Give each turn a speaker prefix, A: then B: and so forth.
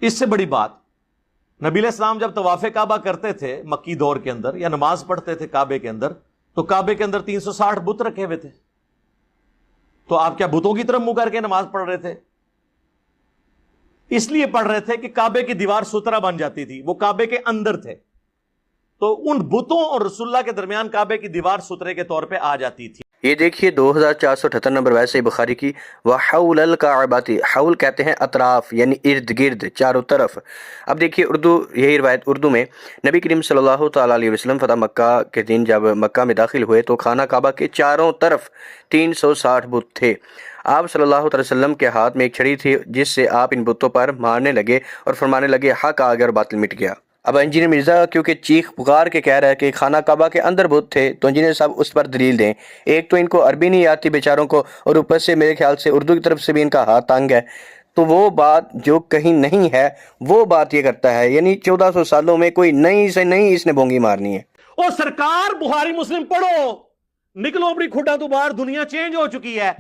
A: اس سے بڑی بات، نبی علیہ السلام جب طواف کعبہ کرتے تھے مکی دور کے اندر یا نماز پڑھتے تھے کعبے کے اندر، تو کعبے کے اندر 360 بت رکھے ہوئے تھے، تو آپ کیا بتوں کی طرف منہ کر کے نماز پڑھ رہے تھے؟ اس لیے پڑھ رہے تھے کہ کعبے کی دیوار سترا بن جاتی تھی، وہ کعبے کے اندر تھے، تو ان بتوں اور رسول اللہ کے درمیان کعبے کی دیوار سترے کے طور پہ آ جاتی تھی۔
B: یہ دیکھیے 2478 نمبر روایت صحیح بخاری کی، وَحَوْلَ الْكَعْبَةِ، حول کہتے ہیں اطراف یعنی ارد گرد چاروں طرف۔ اب دیکھیے یہی روایت اردو میں، نبی کریم صلی اللہ تعالیٰ علیہ وسلم فتح مکہ کے دن جب مکہ میں داخل ہوئے تو خانہ کعبہ کے چاروں طرف 360 بت تھے۔ آپ صلی اللہ علیہ وسلم کے ہاتھ میں ایک چھڑی تھی جس سے آپ ان بتوں پر مارنے لگے اور فرمانے لگے حق آ گیا اور باطل مٹ گیا۔ اب انجینئر مرزا کیونکہ چیخ پکار کے کہہ رہا ہے کہ خانہ کعبہ کے اندر بت تھے، تو انجینئر صاحب اس پر دلیل دیں۔ ایک تو ان کو عربی نہیں آتی بیچاروں کو، اور اوپر سے میرے خیال سے اردو کی طرف سے بھی ان کا ہاتھ تنگ ہے، تو وہ بات جو کہیں نہیں ہے وہ بات یہ کرتا ہے، یعنی 1400 سالوں میں کوئی نئی سے نئی اس نے بونگی مارنی ہے۔
A: اور سرکار بخاری مسلم پڑھو، نکلو اپنی کھڈا تو باہر، دنیا چینج ہو چکی ہے۔